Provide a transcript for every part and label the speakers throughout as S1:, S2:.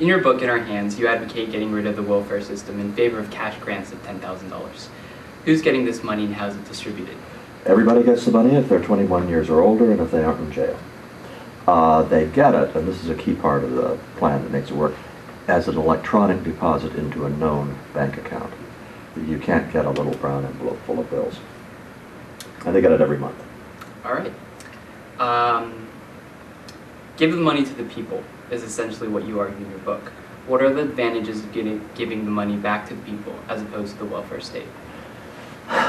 S1: In your book, In Our Hands, you advocate getting rid of the welfare system in favor of cash grants of $10,000. Who's getting this money and how is it distributed?
S2: Everybody gets the money if they're 21 years or older and if they aren't in jail. They get it, and this is a key part of the plan that makes it work, as an electronic deposit into a known bank account. You can't get a little brown envelope full of bills. And they get it every month.
S1: All right. Give the money to the people is essentially what you argue in your book. What are the advantages of giving the money back to the people as opposed to the welfare state?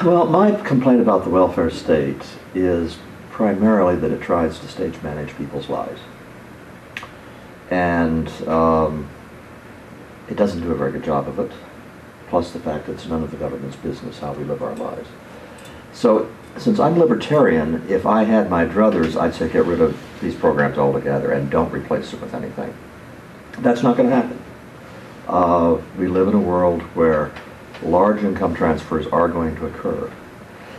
S2: Well, my complaint about the welfare state is primarily that it tries to stage manage people's lives. And it doesn't do a very good job of it, plus the fact that it's none of the government's business how we live our lives. So, since I'm libertarian, if I had my druthers, I'd say get rid of these programs altogether and don't replace them with anything. That's not going to happen. We live in a world where large income transfers are going to occur.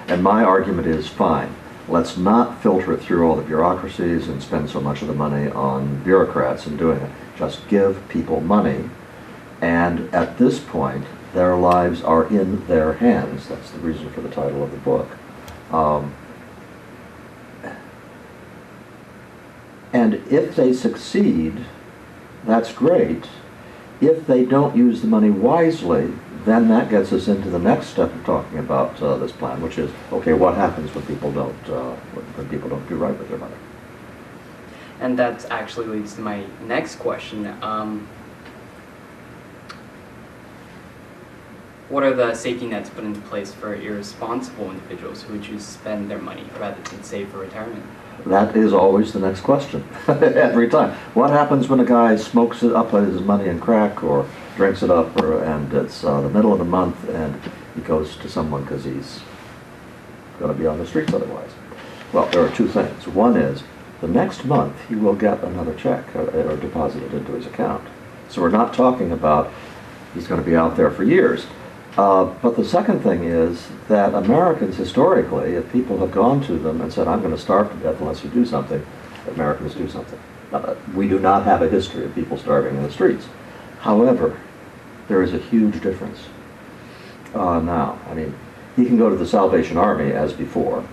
S2: And my argument is, fine, let's not filter it through all the bureaucracies and spend so much of the money on bureaucrats and doing it. Just give people money, and at this point, their lives are in their hands. That's the reason for the title of the book. And if they succeed, that's great. If they don't use the money wisely, then that gets us into the next step of talking about this plan, which is, okay, what happens when people don't do right with their money?
S1: And that actually leads to my next question. What are the safety nets put into place for irresponsible individuals who would choose to spend their money rather than save for retirement?
S2: That is always the next question, every time. What happens when a guy smokes it up his money in crack or drinks it up and it's the middle of the month and he goes to someone because he's going to be on the streets otherwise? Well, there are two things. One is, the next month he will get another check or deposited into his account. So we're not talking about he's going to be out there for years. But the second thing is that Americans historically, if people have gone to them and said, I'm going to starve to death unless you do something, Americans do something. We do not have a history of people starving in the streets. However, there is a huge difference now. I mean, he can go to the Salvation Army as before,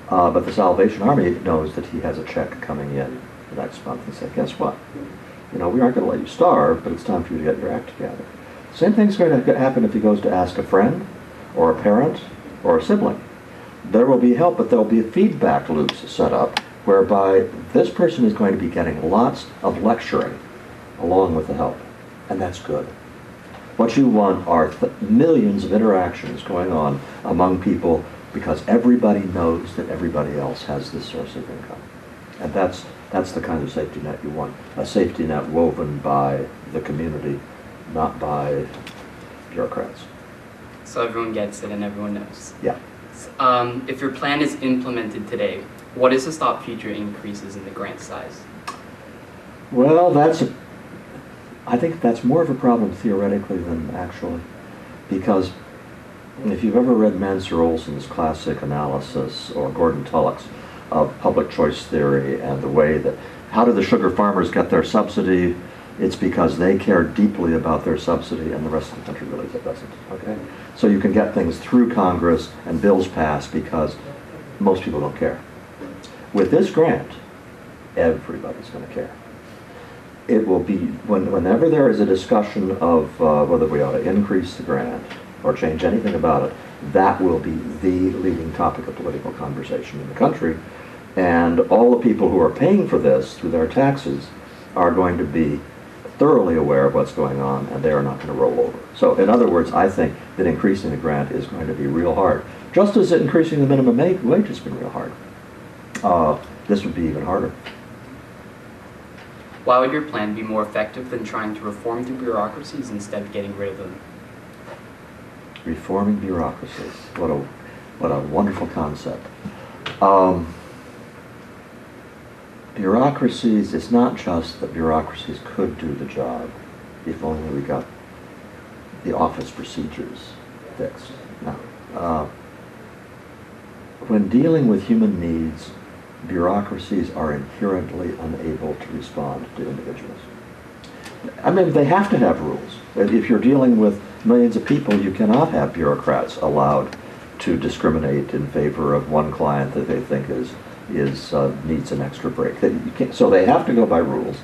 S2: but the Salvation Army knows that he has a check coming in the next month and say, guess what? You know, we aren't going to let you starve, but it's time for you to get your act together. Same thing's going to happen if he goes to ask a friend, or a parent, or a sibling. There will be help, but there will be feedback loops set up whereby this person is going to be getting lots of lecturing along with the help, and that's good. What you want are millions of interactions going on among people because everybody knows that everybody else has this source of income. And that's the kind of safety net you want, a safety net woven by the community, not by bureaucrats.
S1: So everyone gets it and everyone knows.
S2: Yeah.
S1: If your plan is implemented today, what is to stop future increases in the grant size?
S2: Well, I think that's more of a problem theoretically than actually, because if you've ever read Mansur Olson's classic analysis or Gordon Tullock's of public choice theory and the way that, how do the sugar farmers get their subsidy? It's because they care deeply about their subsidy and the rest of the country really doesn't, okay? So you can get things through Congress and bills passed because most people don't care. With this grant, everybody's going to care. It will be, whenever there is a discussion of whether we ought to increase the grant or change anything about it, that will be the leading topic of political conversation in the country. And all the people who are paying for this through their taxes are going to be thoroughly aware of what's going on, and they are not going to roll over. So, in other words, I think that increasing the grant is going to be real hard. Just as increasing the minimum wage has been real hard. This would be even harder.
S1: Why would your plan be more effective than trying to reform the bureaucracies instead of getting rid of them?
S2: Reforming bureaucracies. What a wonderful concept. Bureaucracies, it's not just that bureaucracies could do the job if only we got the office procedures fixed. Now, when dealing with human needs, bureaucracies are inherently unable to respond to individuals. I mean, they have to have rules. If you're dealing with millions of people, you cannot have bureaucrats allowed to discriminate in favor of one client that they think needs an extra break. So they have to go by rules,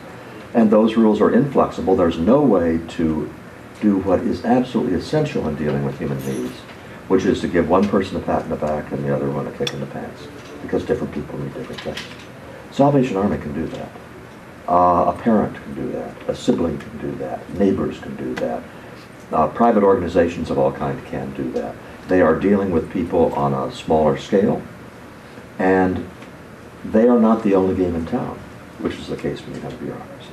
S2: and those rules are inflexible. There's no way to do what is absolutely essential in dealing with human needs, which is to give one person a pat in the back and the other one a kick in the pants, because different people need different things. Salvation Army can do that. A parent can do that. A sibling can do that. Neighbors can do that. Private organizations of all kinds can do that. They are dealing with people on a smaller scale, and they are not the only game in town, which is the case when you have bureaucracy.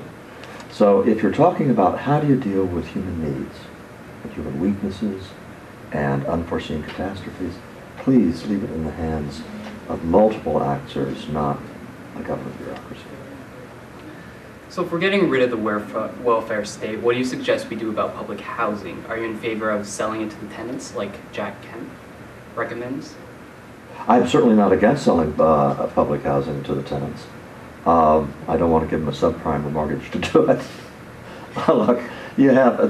S2: So if you're talking about how do you deal with human needs, and human weaknesses, and unforeseen catastrophes, please leave it in the hands of multiple actors, not a government bureaucracy.
S1: So if we're getting rid of the welfare state, what do you suggest we do about public housing? Are you in favor of selling it to the tenants, like Jack Kemp recommends?
S2: I'm certainly not against selling public housing to the tenants. I don't want to give them a subprime mortgage to do it. Look, you have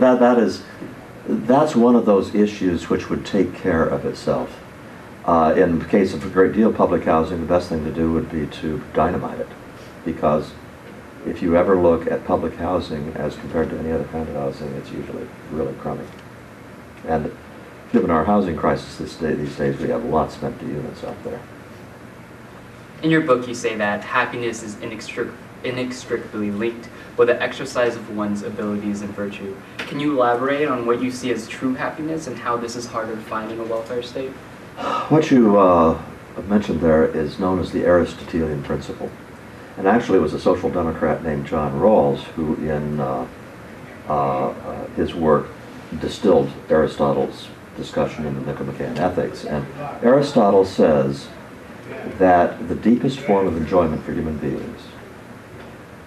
S2: that's one of those issues which would take care of itself. In the case of a great deal of public housing, the best thing to do would be to dynamite it, because if you ever look at public housing as compared to any other kind of housing, it's usually really crummy. And given our housing crisis these days, we have lots of empty units out there.
S1: In your book, you say that happiness is inextricably linked with the exercise of one's abilities and virtue. Can you elaborate on what you see as true happiness and how this is harder to find in a welfare state?
S2: What you mentioned there is known as the Aristotelian principle. And actually it was a social democrat named John Rawls who in his work distilled Aristotle's discussion in the Nicomachean Ethics. And Aristotle says that the deepest form of enjoyment for human beings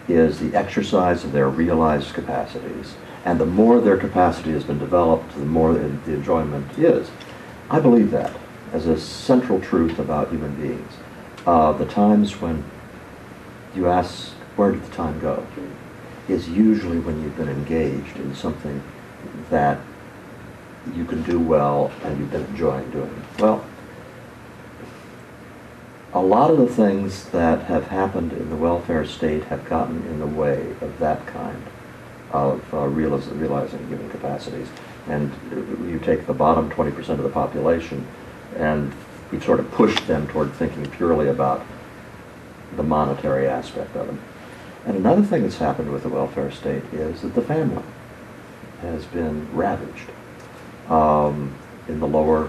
S2: is the exercise of their realized capacities. And the more their capacity has been developed, the more the enjoyment is. I believe that as a central truth about human beings. The times when you ask, where did the time go, is usually when you've been engaged in something that you can do well and you've been enjoying doing. Well, a lot of the things that have happened in the welfare state have gotten in the way of that kind of realizing human capacities. And you take the bottom 20% of the population and you've sort of pushed them toward thinking purely about the monetary aspect of it. And another thing that's happened with the welfare state is that the family has been ravaged in the lower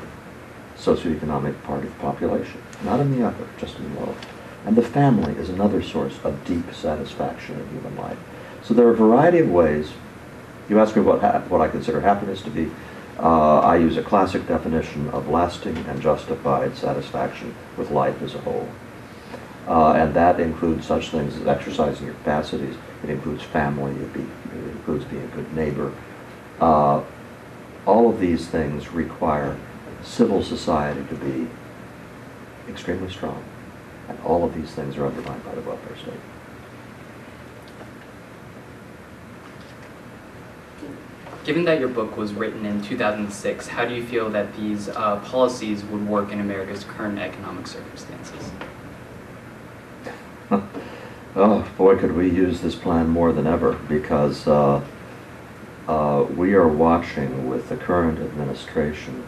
S2: socioeconomic part of the population. Not in the upper, just in the lower. And the family is another source of deep satisfaction in human life. So there are a variety of ways. You ask me what I consider happiness to be. I use a classic definition of lasting and justified satisfaction with life as a whole. And that includes such things as exercising your capacities. It includes family. It includes being a good neighbor. All of these things require civil society to be extremely strong. And all of these things are undermined by the welfare state.
S1: Given that your book was written in 2006, how do you feel that these policies would work in America's current economic circumstances?
S2: Oh, boy, could we use this plan more than ever, because we are watching with the current administration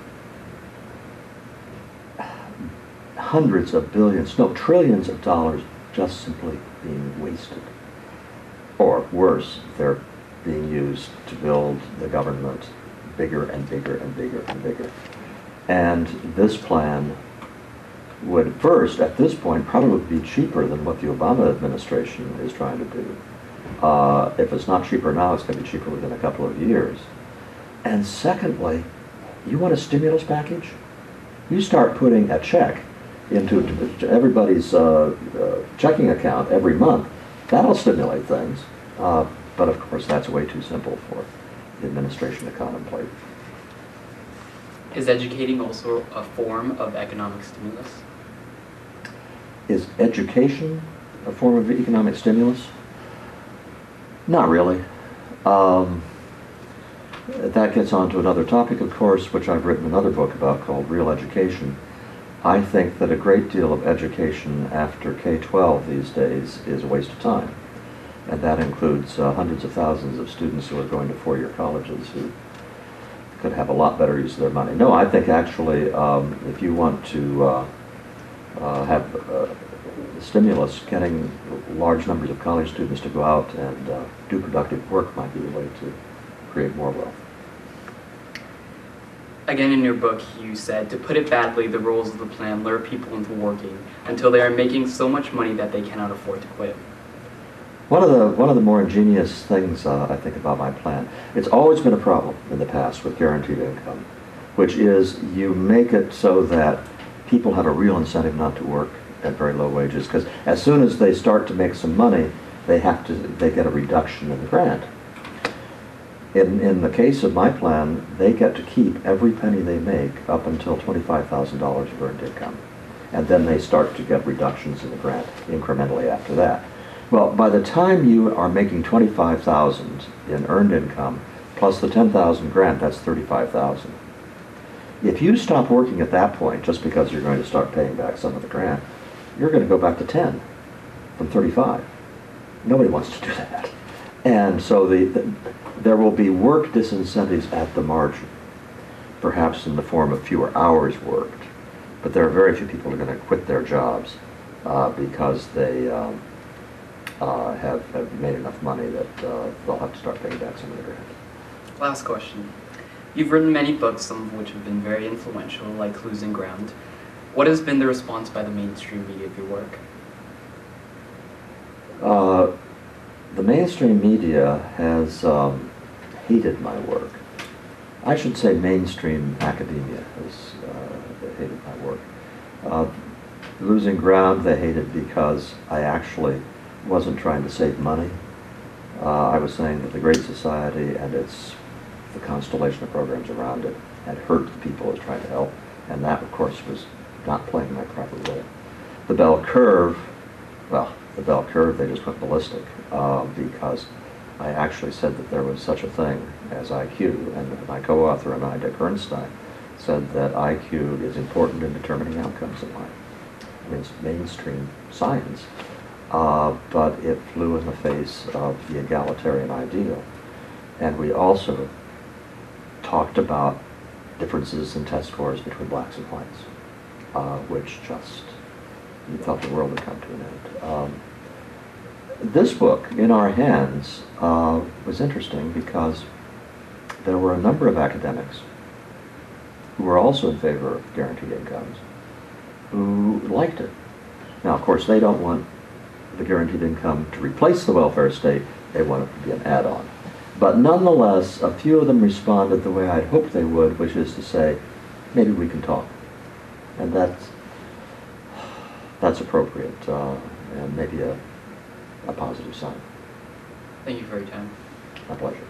S2: hundreds of billions, no, trillions of dollars just simply being wasted. Or worse, they're being used to build the government bigger and bigger and bigger and bigger. And this plan would first, at this point, probably be cheaper than what the Obama administration is trying to do. If it's not cheaper now, it's going to be cheaper within a couple of years. And secondly, you want a stimulus package? You start putting a check into everybody's checking account every month. That'll stimulate things. But of course, that's way too simple for the administration to contemplate.
S1: Is educating also a form of economic stimulus?
S2: Is education a form of economic stimulus? Not really. Um, that gets on to another topic, of course, which I've written another book about called Real Education. I think that a great deal of education after K-12 these days is a waste of time. And that includes hundreds of thousands of students who are going to four-year colleges who could have a lot better use of their money. No, I think actually if you want to have stimulus, getting large numbers of college students to go out and do productive work might be the way to create more wealth.
S1: Again, in your book, you said, to put it badly, the rules of the plan lure people into working until they are making so much money that they cannot afford to quit.
S2: One of the more ingenious things I think about my plan, it's always been a problem in the past with guaranteed income, which is you make it so that people have a real incentive not to work at very low wages, because as soon as they start to make some money, they get a reduction in the grant. In the case of my plan, they get to keep every penny they make up until $25,000 of earned income. And then they start to get reductions in the grant incrementally after that. Well, by the time you are making $25,000 in earned income, plus the $10,000 grant, that's $35,000. If you stop working at that point, just because you're going to start paying back some of the grant, you're going to go back to 10 from 35. Nobody wants to do that. And so there will be work disincentives at the margin, perhaps in the form of fewer hours worked. But there are very few people who are going to quit their jobs because they have made enough money that they'll have to start paying back some of the grant.
S1: Last question. You've written many books, some of which have been very influential, like Losing Ground. What has been the response by the mainstream media of your work?
S2: The mainstream media has hated my work. I should say mainstream academia has hated my work. Losing Ground, they hated because I actually wasn't trying to save money. I was saying that the Great Society and the constellation of programs around it had hurt the people it was trying to help, and that, of course, was not playing my proper role. The bell curve, they just went ballistic because I actually said that there was such a thing as IQ, and my co-author and I, Dick Ernstein, said that IQ is important in determining outcomes in life. I mean, it's mainstream science, but it flew in the face of the egalitarian ideal. And we also talked about differences in test scores between blacks and whites, which just, you thought the world had come to an end. This book, In Our Hands, was interesting because there were a number of academics who were also in favor of guaranteed incomes who liked it. Now, of course, they don't want the guaranteed income to replace the welfare state. They want it to be an add-on. But nonetheless, a few of them responded the way I'd hoped they would, which is to say, maybe we can talk. And that's appropriate, and maybe a positive sign.
S1: Thank you for your time.
S2: My pleasure.